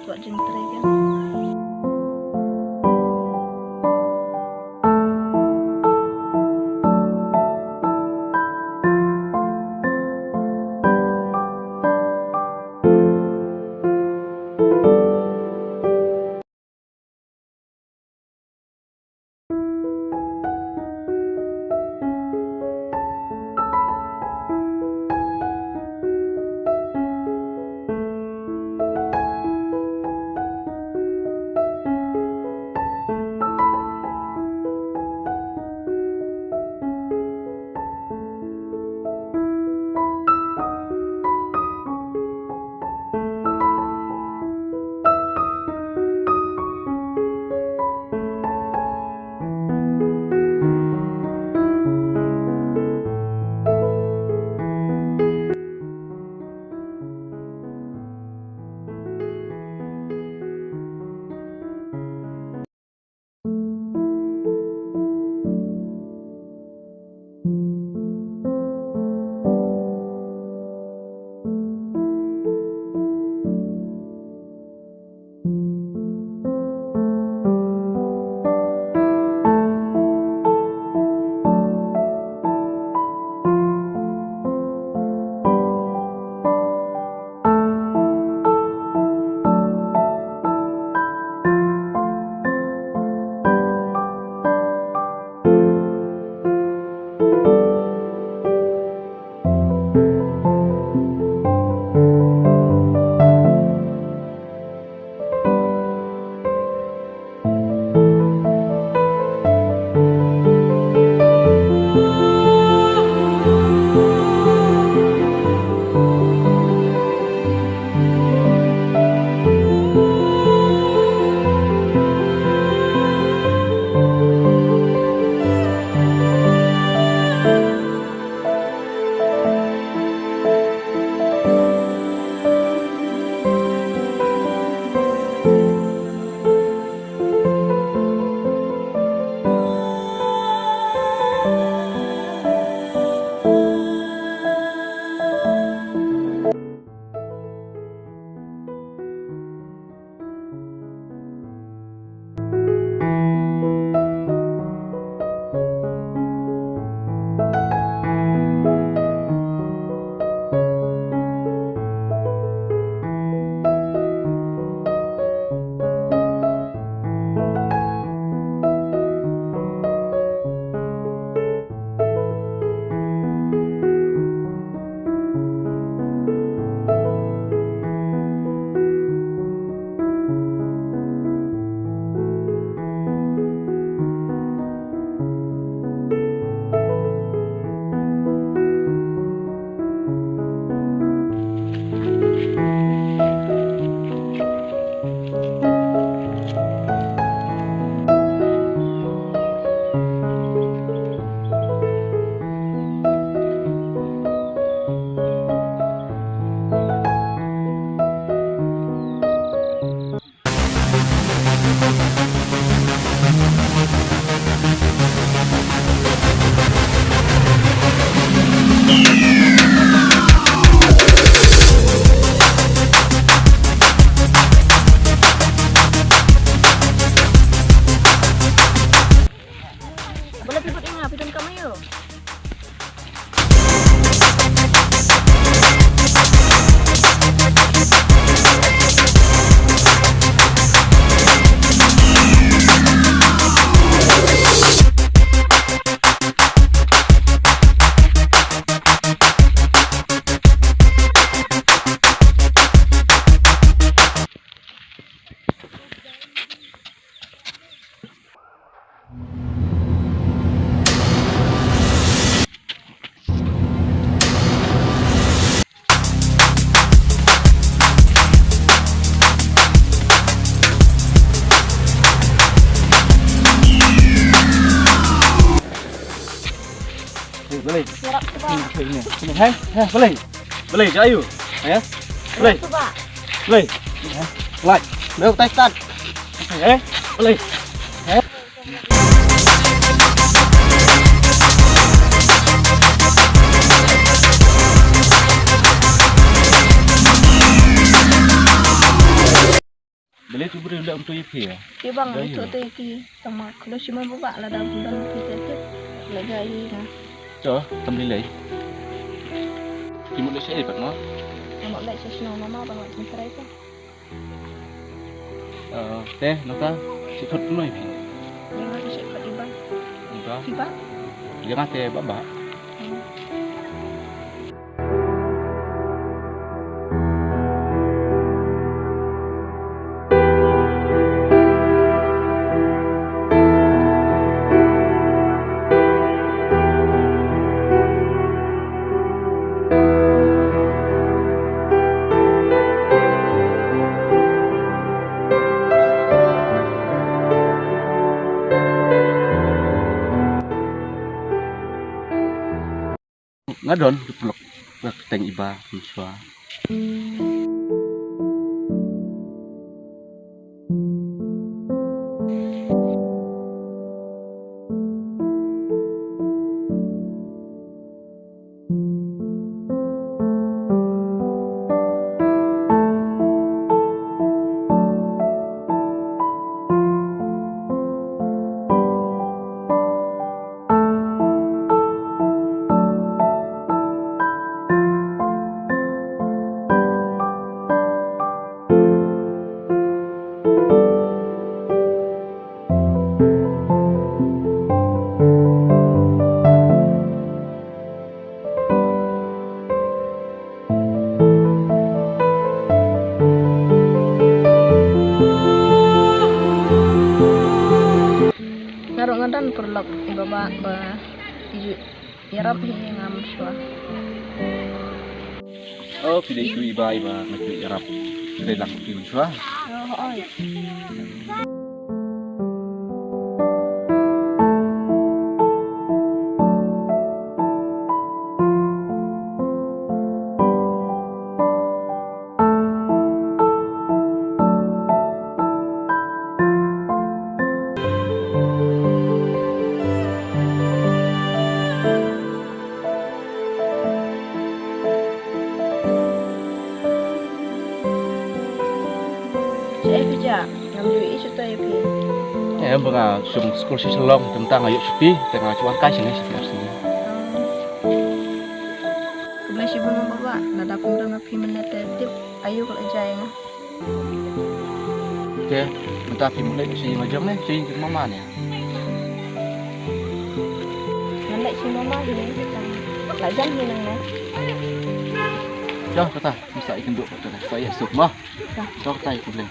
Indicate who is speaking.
Speaker 1: Wak jeng try kan.
Speaker 2: Boleh.
Speaker 1: Siap coba.
Speaker 2: Ini. Sini, hai. Boleh. Boleh, ayo. Ya. Boleh.
Speaker 1: Coba.
Speaker 2: Boleh. Like. Mau tay start. Boleh. Boleh tu beri ulat untuk IP ya.
Speaker 1: Ki bang
Speaker 2: Gaya.
Speaker 1: itu tu ki sama kalau cuma buka lah dah bulan kita tu lagi nah.
Speaker 2: Cho, tâm lý lấy. Thì một đứa sẽ vật nó.
Speaker 1: Nama baik sesno mama bang macam cerai tu.
Speaker 2: Teh, nó ta sẽ thuật nuôi thì.
Speaker 1: Yang ada saya kat ibang.
Speaker 2: Enggak.
Speaker 1: Tiba.
Speaker 2: Jangan teh babak. Ngadon diplok ke teng iba miswa.
Speaker 1: Naruh ngadan perlok baba ba iju yarap ni ngam shwa.
Speaker 2: Oh, pilih itu iba ngecuk yarap. Relak di miswa.
Speaker 1: Oh oi. Saya kerja ngam ju isu tu ip.
Speaker 2: Ya, bang, sum school si selong tentang ayo sepi tengah cuan kai sini sini.
Speaker 1: Kebelah si bunga baba nada pun dah ngapi menat tip ayu kalau jaya ngah.
Speaker 2: Teh, minta pi mulai si macam ni, si mama ni.
Speaker 1: Nandai si mama ini kita. Lajan hinang nah.
Speaker 2: Cho kata, bisa ikan duk kata. Saya sup mah. Cho kata ikut boleh.